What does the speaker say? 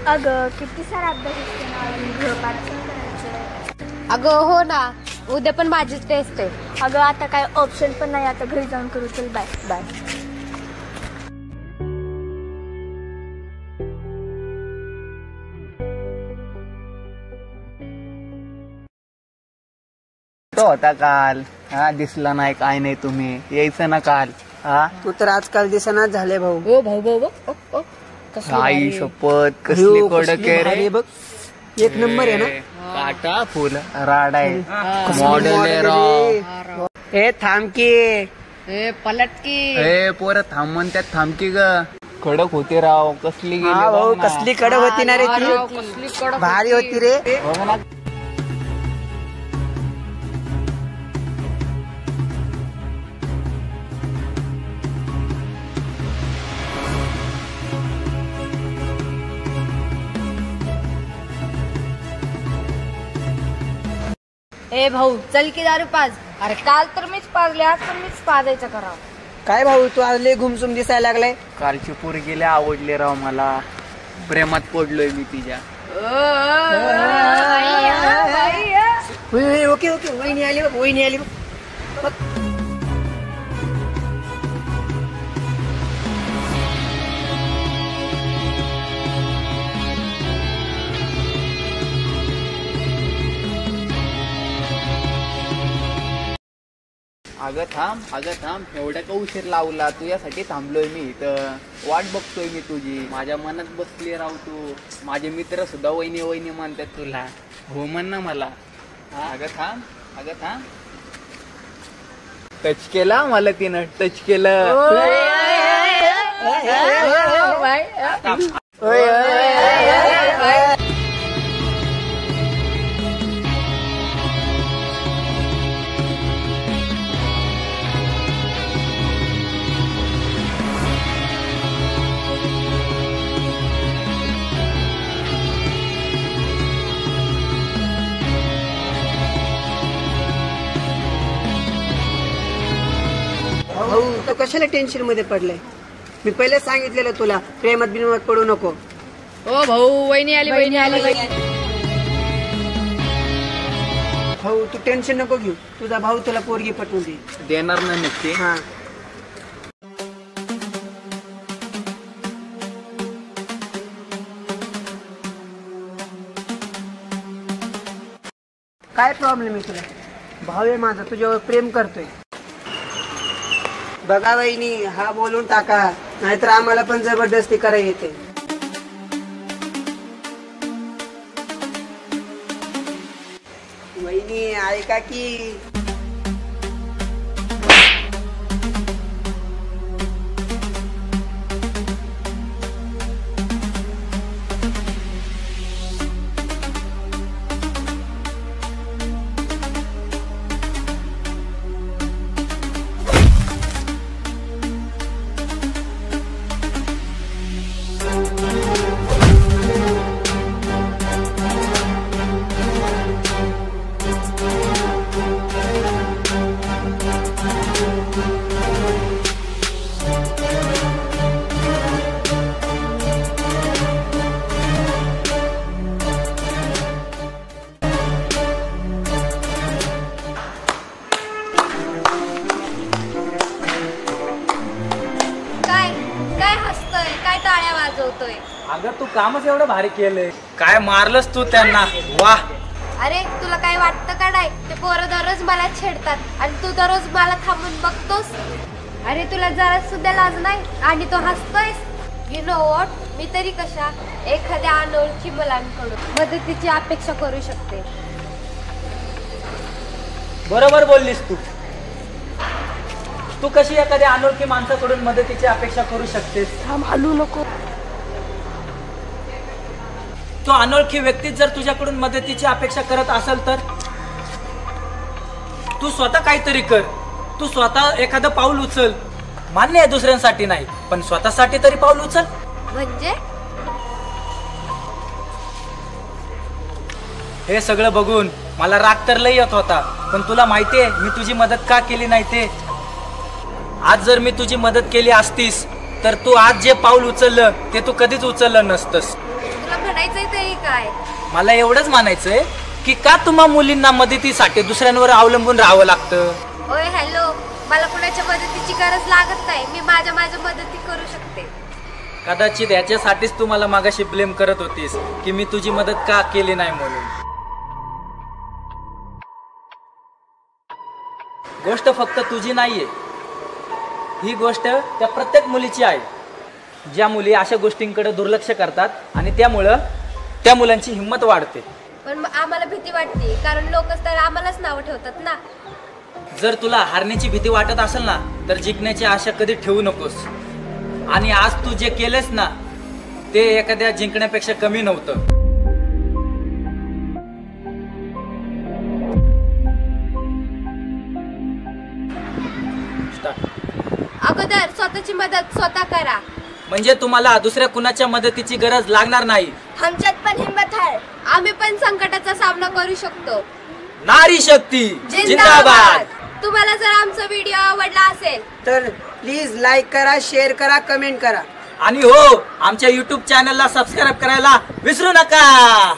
अगं किती सारा अभ्यास असते ना, गृहपाठ पण करायचं. अगं हो ना, उद्या पण माझीच टेस्ट आहे. अगं आता काय ऑप्शन पण नाही, आता घरी जाऊन करू. चल बाय बाय. तो होता काल, हा दिसला नाही काय नाही, तुम्ही यायचं ना काल. हा तू तर आजकाल दिसनाच झाले भाऊ. ओ भाऊ भाऊ भाऊ आई शपथ कसली कडक आहे रे. बघ एक नंबर आहे ना. काटा फुल राड आहे, मॉडेल आहे राव. हे थांब की, पलटकी पोरं थांब म्हणतात, थांबकी ग. कडक होते राव, कसली गेली भाऊ बघ ना. कसली कडक होती ना रे ती, भारी होती रे. बघ ना. ए भाऊ चल की दारू पाज. अरे काल तर मीच पाजले, आज पण मीच पाजायचं करावं. काय भाऊ तू आज लय घुमसुम दिसायला लागलाय. कालची पोरगी लय आवडली राव मला, प्रेमात पडलोय मी तिच्या. ओके ओके, वहिनी आली बघ, वहिनी आली बघ. अगं थांब, एवढ्या का उशीर लावला, तुझ्यासाठी थांबलोय मी इथं. वाट बघतोय मी तुझी, माझ्या मनात बसली राव तू. माझे मित्र सुद्धा वहिनी वहिनी म्हणतात तुला, हो म्हण ना मला. अगं थांब. टच केला मला तिनं, टच केलं. भाऊ तू कशाला टेन्शन मध्ये पडलाय. मी पहिले सांगितलेलं तुला, प्रेमात बिनमात पडू नको. ओ भाऊ वहिनी आली. भाऊ तू टेन्शन नको घेऊ, तुझा भाऊ तुला पोरगी पटवून दे. देणार ना नक्की. हा काय प्रॉब्लेम आहे तुला. भाऊ आहे माझा, तुझ्यावर प्रेम करतोय. बघा वहिनी, हा बोलून टाका, नाहीतर आम्हाला पण जबरदस्ती करायला येते. वहिनी ऐका की. अगं तू कामच एवढं भारी केलंय, काय मारलंस तू त्यांना. वा. अरे तुला काय वाटतं का नाही, ते पोरं दररोज मला छेडतात आणि तू दररोज मला थांबून बघतोस. अरे तुला जरा सुद्धा लाज नाही आणि तो हसतोयस. यु नो व्हॉट, मी तरी कशा एखाद्या अनोळखी मुलांकडून मदतीची अपेक्षा करू शकते. बरोबर बोललीस तू. तू कशी एखाद्या अनोळखी माणसाकडून मदतीची अपेक्षा करू शकतेस. हलू नको. तो अनोळखी व्यक्ती जर तुझ्याकडून मदतीची अपेक्षा करत असेल तर तू स्वतः काहीतरी कर. तू स्वतः एखादं पाऊल उचल. मान्य आहे दुसऱ्यांसाठी नाही, पण स्वतःसाठी तरी पाऊल उचल. म्हणजे हे सगळं बघून मला राग तर लई येत होता, पण तुला माहितीये मी तुझी मदत का केली नाही ते. आज जर मी तुझी मदत केली असतीस तर तू आज जे पाऊल उचललं ते तू कधीच उचललं नसतंस. तुला म्हणायचंय तरी काय? मला एवढंच म्हणायचंय की का तुम्हा मुलींना मदतीसाठी दुसऱ्यांवर अवलंबून राहावं लागतं? ओय हॅलो, मला कुणाच्या मदतीची गरज लागत नाही. मी माझ्या मदती करू शकते. कदाचित याच्यासाठीच तू मला मागाशी ब्लेम करत होतीस की मी तुझी मदत का केली नाही म्हणून. गोष्ट फक्त तुझी नाहीये, ही गोष्ट त्या प्रत्येक मुलीची आहे. ज्या मुली अशा गोष्टींकडे दुर्लक्ष करतात आणि त्यामुळं त्या मुलांची हिंमत वाढते. पण आम्हाला भीती वाटते, कारण लोकच तर आम्हालाच नावं ठेवतात ना. जर तुला हारण्याची भीती वाटत असेल ना, तर जिंकण्याची आशा कधी ठेवू नकोस. आणि आज तू जे केलेस ना, ते एखाद्या जिंकण्यापेक्षा कमी नव्हतं. अगोदर स्वतःची मदत स्वतः करा, म्हणजे तुम्हाला दुसऱ्या कुणाच्या मदतीची गरज लागणार नाही. आमच्यात पण हिंमत आहे. आम्ही पण संकटाचा सामना करू शकतो. नारी शक्ती जिंदाबाद. तुम्हाला जर आमचा व्हिडिओ आवडला असेल तर प्लीज लाईक करा, शेअर करा, कमेंट करा. आणि हो, आमच्या YouTube चॅनलला सबस्क्राईब करायला विसरू नका.